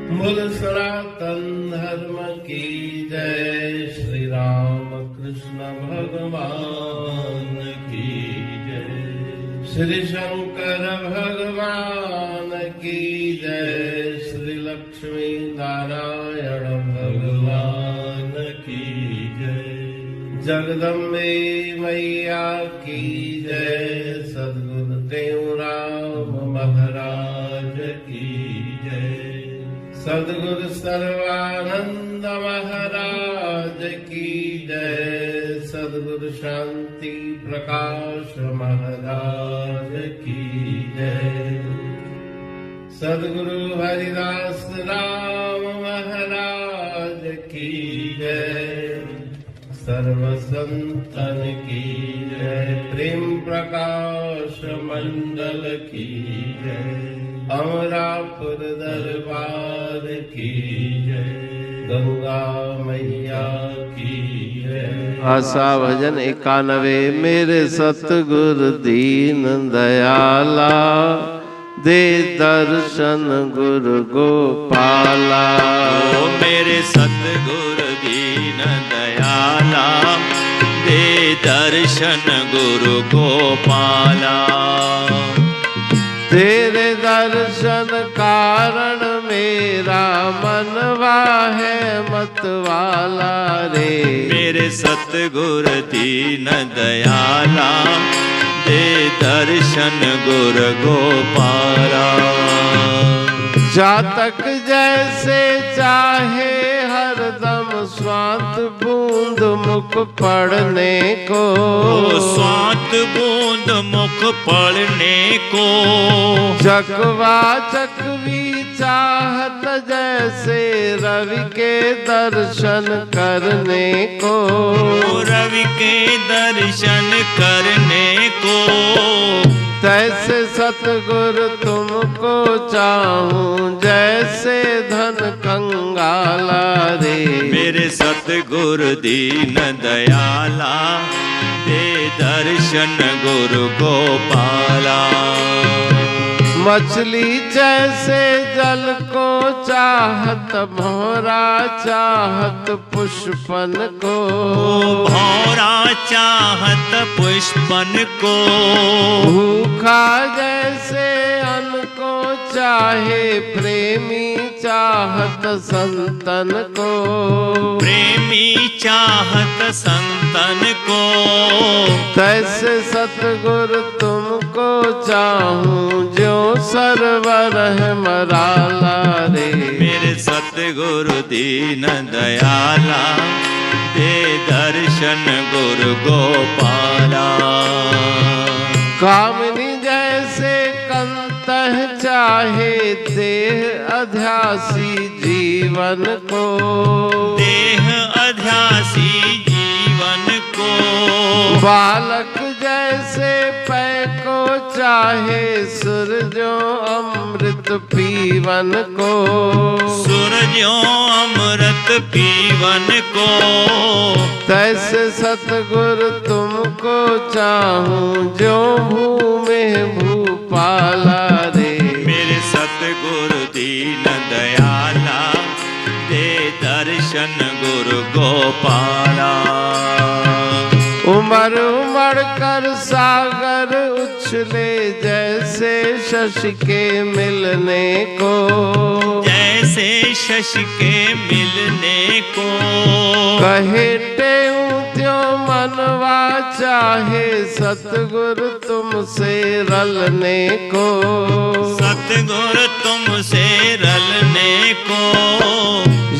बोल सनातन धर्म की जय, श्री राम कृष्ण भगवान की जय, श्री शंकर भगवान की जय, श्री लक्ष्मी नारायण भगवान की जय, जगदम्बे मैया की जय, सद्गुरुदेव राम महाराज की जय, सद्गुरु सर्वानंद महाराज की जय, सद्गुरु शांति प्रकाश महाराज की जय, सद्गुरु हरिदास राम महाराज की जय, सर्व संतन की जय, प्रेम प्रकाश मंडल की जय, अमरापुर दरबार की जय, गंगा मैया की जय। आशा भजन 91। मेरे सतगुरु दीन दयाला, दे दर्शन गुरु गोपाला। ओ मेरे सतगुरु दीन दयाला, दे दर्शन गुरु गोपाला। तेरे दर्शन कारण मेरा मनवा है मतवाला रे। मेरे सतगुरु दीन दयाला, दे दर्शन गुरु गोपाला। जातक जैसे चाहे हरदम स्वांत बूंद मुख पढ़ने को, स्वांत बूंद मुख पढ़ने को। चकवा चकवी चाहत जैसे रवि के दर्शन करने को, रवि के दर्शन करने को। तैसे सतगुरु तुमको चाहूं जैसे धन कंगाला रे। मेरे सतगुरु दीन दयाला, दे दर्शन गुरु गोपाला। मछली जैसे जल को चाहत भौरा चाहत पुष्पन को, भौरा चाहत पुष्पन को। भूखा जैसे अन्न को चाहे प्रेमी चाहत संतन को, प्रेमी चाहत संतन को। तैसे सतगुरु तुमको चाहूं जो सरवर है मराला रे। मेरे सतगुरु दीन दयाला, दे दर्शन गुरु गोपाला। कामनी जैसे कंतह चाहे देह अध्यासी जीवन को, देह अध्यासी जीवन को। बालक जैसे पै को चाहे सूरजों अमृत पीवन को, सूरजों अमृत पीवन को। तैसे सतगुरु तुमको चाहूं जो भूमि भूपाला रे। मेरे सतगुरु दीन दयाला, दे दर्शन गुरु गोपाला। उमड़ उमड़ कर सागर उछले जैसे शशि के मिलने को, जैसे शशि के मिलने को। कहे टेऊ त्यों मनवा चाहे सतगुरु तुमसे रलने को, सतगुरु तुमसे रलने को।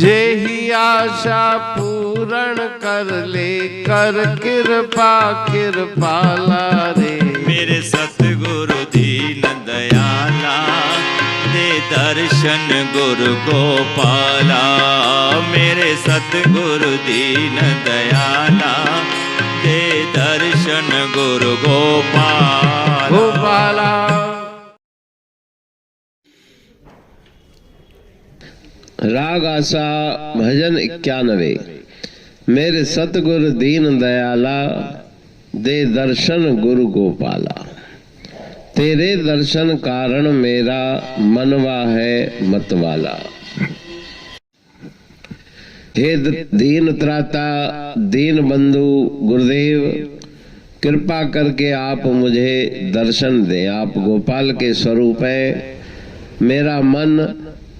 यही आशा पूर्ण कर ले कर कृपा कृपाला रे। मेरे सतगुरु दीन दयाला, दे दर्शन गुरु गोपाला। मेरे सतगुरु दीन दयाला, दे दर्शन गुरु गोपाला। राग आशा भजन 91। मेरे सतगुरु दीन दयाला, दे दर्शन गुरु गोपाला। तेरे दर्शन कारण मेरा मनवा है मतवाला। हे दीन त्राता, दीन बंधु गुरुदेव, कृपा करके आप मुझे दर्शन दें। आप गोपाल के स्वरूप हैं। मेरा मन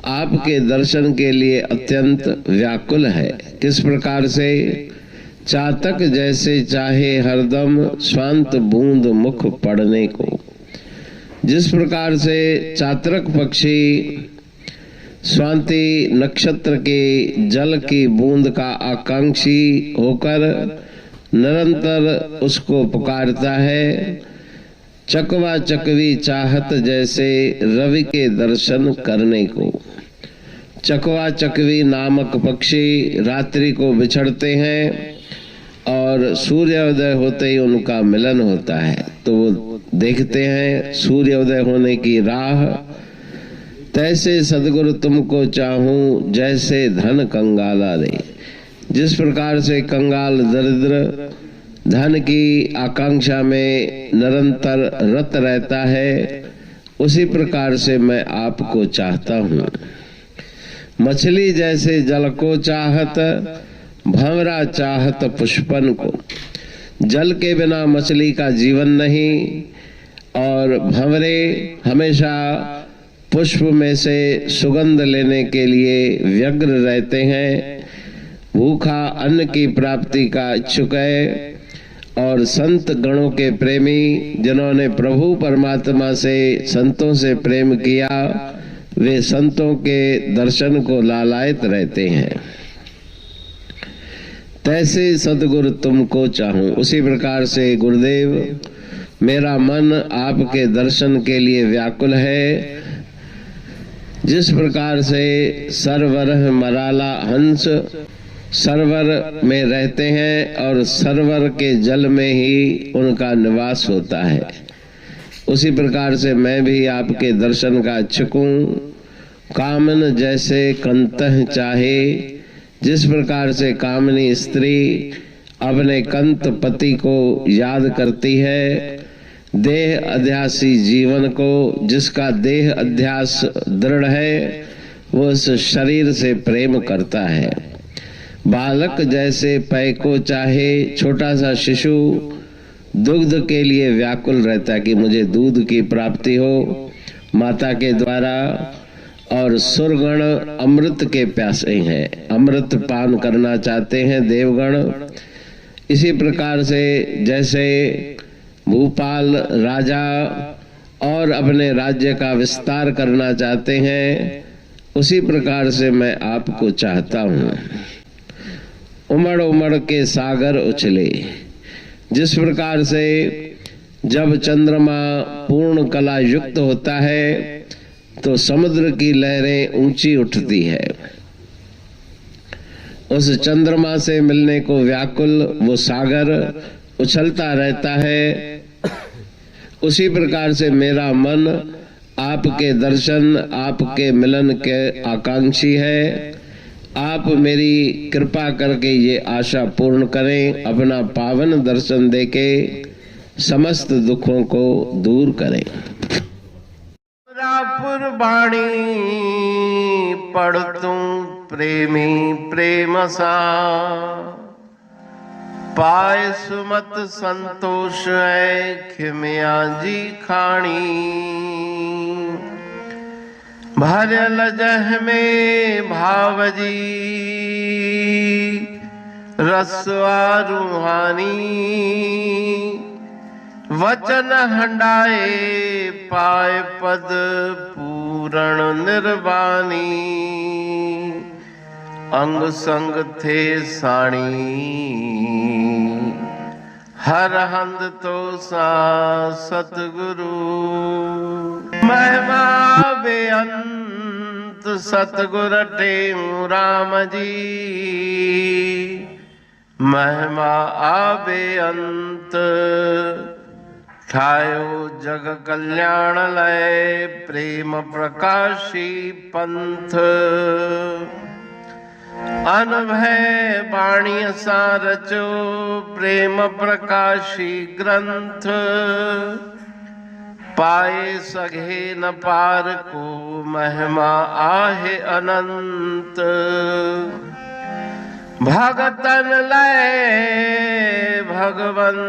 आपके दर्शन के लिए अत्यंत व्याकुल है। किस प्रकार से? चातक जैसे चाहे हरदम स्वांत बूंद मुख पड़ने को। जिस प्रकार से चातक पक्षी स्वांति नक्षत्र के जल की बूंद का आकांक्षी होकर निरंतर उसको पुकारता है, चकवा चकवी चाहत जैसे रवि के दर्शन करने को। चकवा चकवी नामक पक्षी रात्रि को बिछड़ते हैं और सूर्योदय होते ही उनका मिलन होता है, तो वो देखते हैं सूर्योदय होने की राह। तैसे सदगुरु तुमको चाहूं जैसे धन कंगाला दे। जिस प्रकार से कंगाल दरिद्र धन की आकांक्षा में निरंतर रत रहता है, उसी प्रकार से मैं आपको चाहता हूँ। मछली जैसे जल को चाहत, भंवरा चाहत पुष्पन को। जल के बिना मछली का जीवन नहीं, और भंवरे हमेशा पुष्प में से सुगंध लेने के लिए व्यग्र रहते हैं। भूखा अन्न की प्राप्ति का इच्छुक है, और संत गणों के प्रेमी जिन्होंने प्रभु परमात्मा से संतों से प्रेम किया, वे संतों के दर्शन को लालायित रहते हैं। तैसे सदगुरु तुमको चाहूं। उसी प्रकार से गुरुदेव, मेरा मन आपके दर्शन के लिए व्याकुल है। जिस प्रकार से सरवरह मराला हंस सरोवर में रहते हैं और सरोवर के जल में ही उनका निवास होता है, उसी प्रकार से मैं भी आपके दर्शन का इच्छुक हूँ। कामन जैसे कंतह चाहे। जिस प्रकार से कामनी स्त्री अपने कंत पति को याद करती है, देह अध्यासी जीवन को, जिसका देह अध्यास दृढ़ है, वो उस शरीर से प्रेम करता है। बालक जैसे पय को चाहे। छोटा सा शिशु दुग्ध के लिए व्याकुल रहता है कि मुझे दूध की प्राप्ति हो माता के द्वारा, और सुरगण अमृत के प्यासे हैं, अमृत पान करना चाहते हैं देवगण। इसी प्रकार से जैसे भूपाल राजा और अपने राज्य का विस्तार करना चाहते हैं, उसी प्रकार से मैं आपको चाहता हूँ। उमड़ उमड़ के सागर उछले। जिस प्रकार से जब चंद्रमा पूर्ण कला युक्त होता है तो समुद्र की लहरें ऊंची उठती है, उस चंद्रमा से मिलने को व्याकुल वो सागर उछलता रहता है। उसी प्रकार से मेरा मन आपके दर्शन, आपके मिलन के आकांक्षी है। आप मेरी कृपा करके ये आशा पूर्ण करें, अपना पावन दर्शन देके समस्त दुखों को दूर करें। पुरबाणी पढ़तूं प्रेमी प्रेम सा, पाए सुमत संतोष है खिमिया जी खाणी। भरल जह में भावजी रसवा रूहानी, वचन हंडाए पाए पद पूरण निर्वाणी। अंग संग थे साणी हर हंद तो सा सतगुरु। महिमा बेअंत सतगुर टेऊ राम जी, महिमा आबे अंत ठायो जग कल्याण लय प्रेम प्रकाशी पंथ। अनभय बाणी सा रचो प्रेम प्रकाशी ग्रंथ। पाए सघे न पार को महिमा आहे अनंत। भगतन लय भगवंत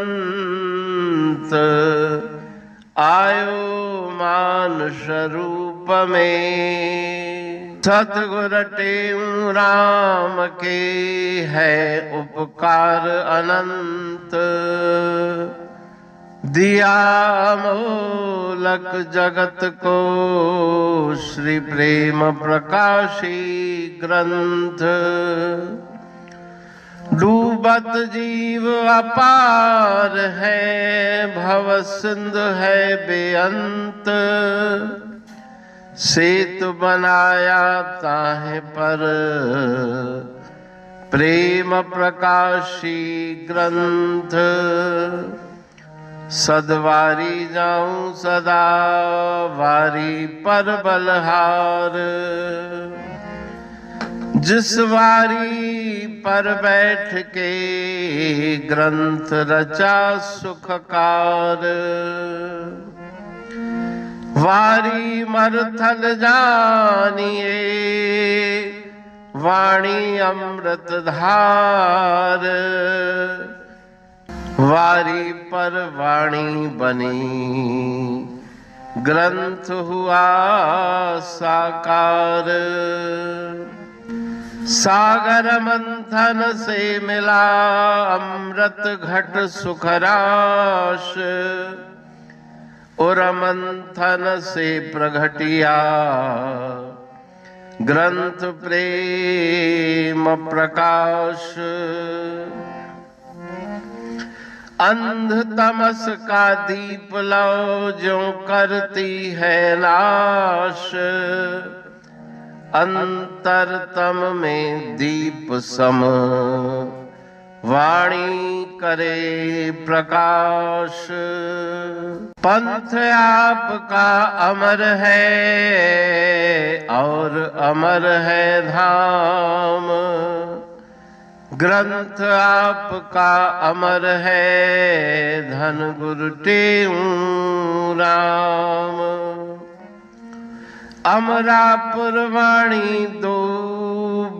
आयो मानुष रूप में। सतगुर टेऊ राम के है उपकार अनंत, दिया मूलक जगत को श्री प्रेम प्रकाशी ग्रंथ। डूबत जीव अपार है, भव सिंधु है बेअंत। सेतु बनाया ताहे पर प्रेम प्रकाशी ग्रंथ। सदवारी जाऊं सदा वारी पर बलहार, जिस वारी पर बैठ के ग्रंथ रचा सुखकार। वारी मरथल जानिए वाणी अमृत धार। वारी पर वाणी बनी ग्रंथ हुआ साकार। सागर मंथन से मिला अमृत घट सुखराश। और मंथन से प्रगटिया ग्रंथ प्रेम प्रकाश। अंध तमस का दीप लो जो करती है नाश। अंतरतम में दीप सम वाणी करे प्रकाश। पंथ आपका अमर है और अमर है धाम। ग्रंथ आपका अमर है धन गुरु टेऊ राम। अमरापुर वाणी दो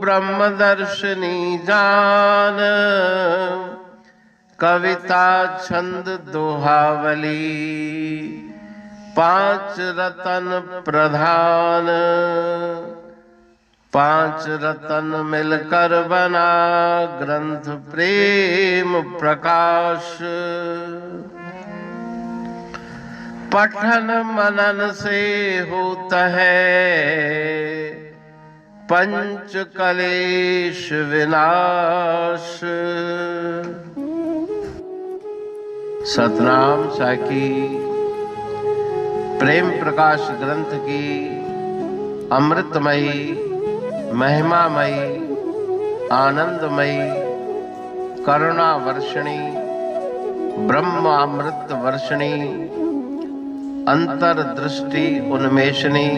ब्रह्मदर्शनी जान। कविता छंद दोहावली पांच रतन प्रधान। पांच रतन मिलकर बना ग्रंथ प्रेम प्रकाश। पठन मनन से होता है पंच कलेश विनाश। सतनाम साखी प्रेम प्रकाश ग्रंथ की अमृतमयी महिमामयी आनंदमयी करुणा वर्षिणी ब्रह्म अमृत वर्षिणी अंतर्दृष्टि उन्मेषणी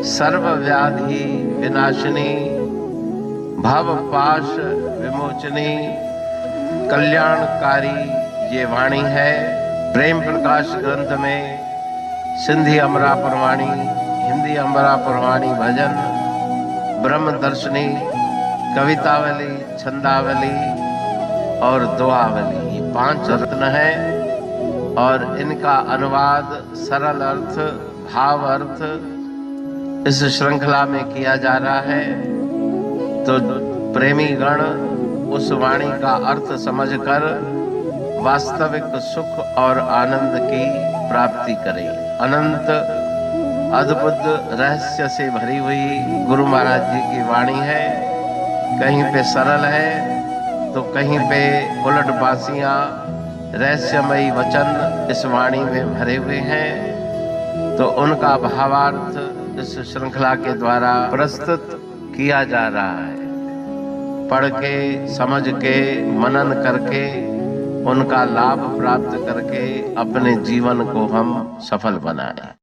सर्व व्याधि विनाशिनी भव पाश विमोचनी कल्याणकारी ये वाणी है। प्रेम प्रकाश ग्रंथ में सिंधी अमरापुर वाणी, हिंदी अमरापुर वाणी भजन, ब्रह्म दर्शनी, कवितावली, छंदावली और दुआवली ये पांच रत्न है। और इनका अनुवाद सरल अर्थ भाव अर्थ इस श्रृंखला में किया जा रहा है। तो प्रेमी गण उस वाणी का अर्थ समझकर वास्तविक सुख और आनंद की प्राप्ति करें। अनंत अद्भुत रहस्य से भरी हुई गुरु महाराज जी की वाणी है। कहीं पे सरल है तो कहीं पे उलट बासियां रहस्यमयी वचन इस वाणी में भरे हुए हैं। तो उनका भावार्थ इस श्रृंखला के द्वारा प्रस्तुत किया जा रहा है। पढ़ के समझ के मनन करके उनका लाभ प्राप्त करके अपने जीवन को हम सफल बनाएं।